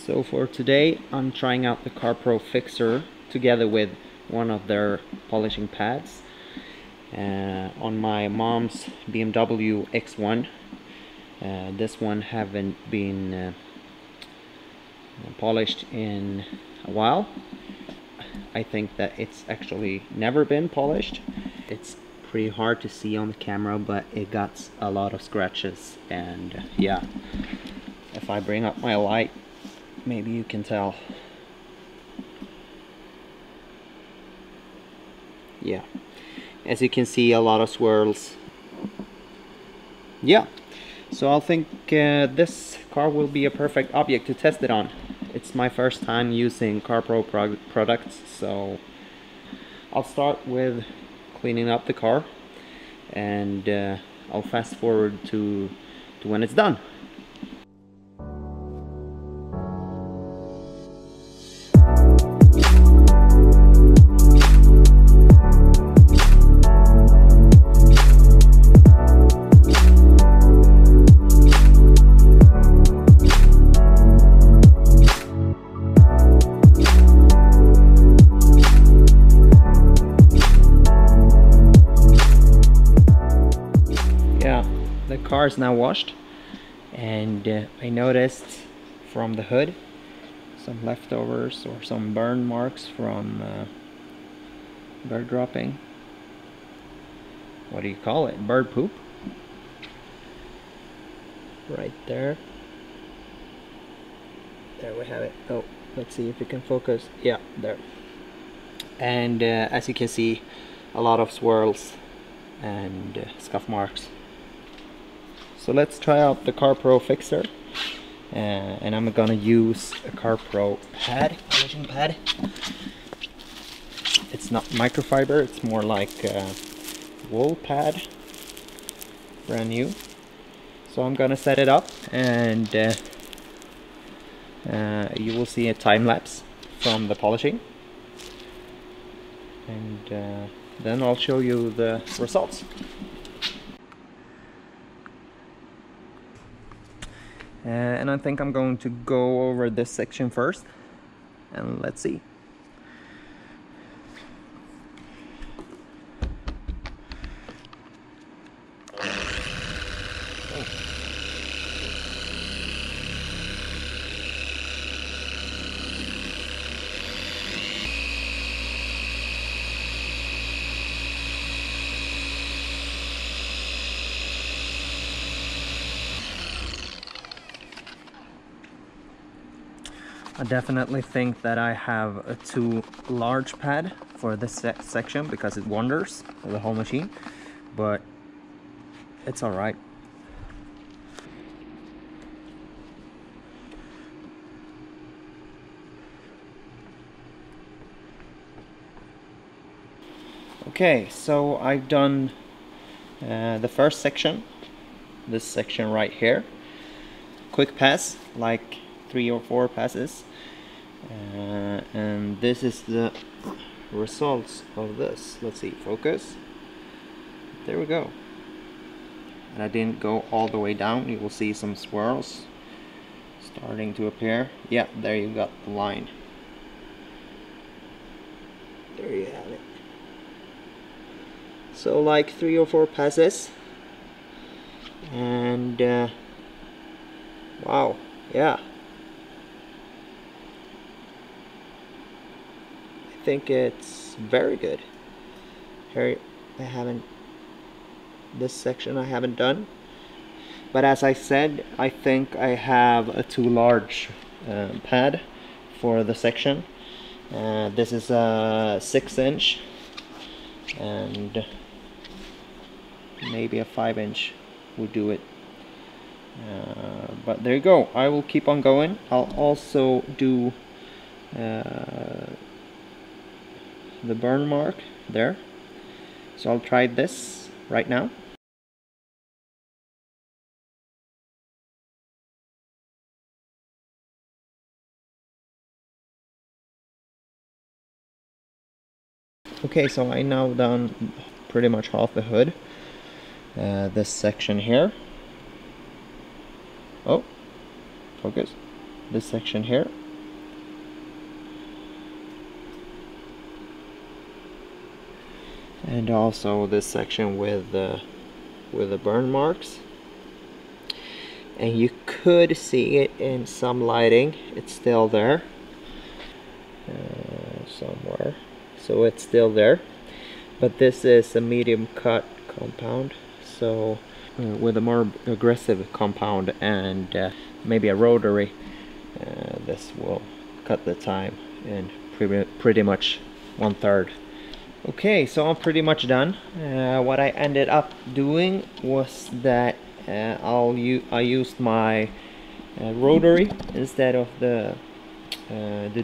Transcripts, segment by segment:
So for today I'm trying out the CarPro fixer together with one of their polishing pads on my mom's BMW X1. This one haven't been polished in a while. I think that it's actually never been polished. It's pretty hard to see on the camera, but it got a lot of scratches, and yeah, if I bring up my light, maybe you can tell. Yeah, as you can see, a lot of swirls. Yeah, so I think this car will be a perfect object to test it on. It's my first time using CarPro products, so I'll start with cleaning up the car, and I'll fast forward to when it's done. The car is now washed, and I noticed from the hood some leftovers or some burn marks from bird dropping. What do you call it? Bird poop? Right there. There we have it. Oh, let's see if you can focus. Yeah, there. And as you can see, a lot of swirls and scuff marks. So let's try out the CarPro fixer, and I'm gonna use a CarPro pad, polishing pad. It's not microfiber, it's more like a wool pad, brand new. So I'm gonna set it up, and you will see a time lapse from the polishing, and then I'll show you the results. And I think I'm going to go over this section first, and let's see. I definitely think that I have a too large pad for this section because it wanders the whole machine, but it's alright. Okay, so I've done the first section, this section right here. Quick pass, like 3 or 4 passes, and this is the results of this. Let's see, focus. There we go. And I didn't go all the way down. You will see some swirls starting to appear. Yeah, there you got the line. There you have it. So like 3 or 4 passes, and wow, yeah, I think it's very good. Here this section I haven't done, but as I said, I think I have a too large pad for the section. This is a 6-inch, and maybe a 5-inch would do it. But there you go. I will keep on going. I'll also do the burn mark there, so I'll try this right now. Okay, so I now done pretty much half the hood, this section here. Oh, focus. this section here. And also this section with the burn marks. And you could see it in some lighting. It's still there somewhere, so it's still there. But this is a medium cut compound, so with a more aggressive compound and maybe a rotary, this will cut the time in pretty much 1/3. Okay, so I'm pretty much done. What I ended up doing was that I used my rotary instead of the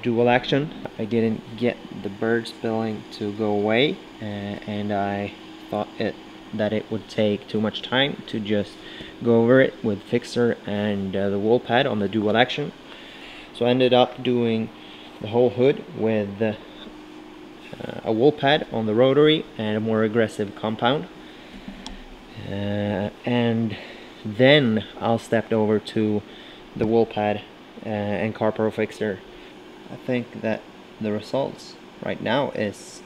dual action. I didn't get the bird spilling to go away, and I thought that it would take too much time to just go over it with fixer and the wool pad on the dual action. So I ended up doing the whole hood with a wool pad on the rotary and a more aggressive compound, and then I'll step over to the wool pad and CarPro fixer. I think that the results right now is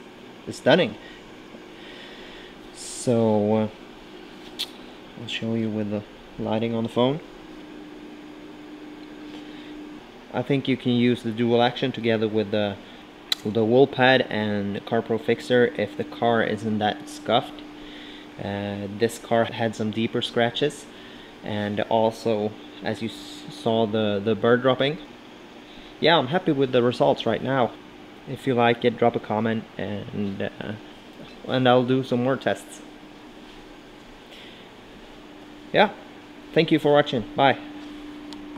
stunning. So I'll show you with the lighting on the phone. I think you can use the dual action together with the wool pad and CarPro fixer if the car isn't that scuffed. This car had some deeper scratches, and also, as you saw, the bird dropping. Yeah, I'm happy with the results right now. If you like it, drop a comment, and I'll do some more tests. Yeah, thank you for watching. Bye.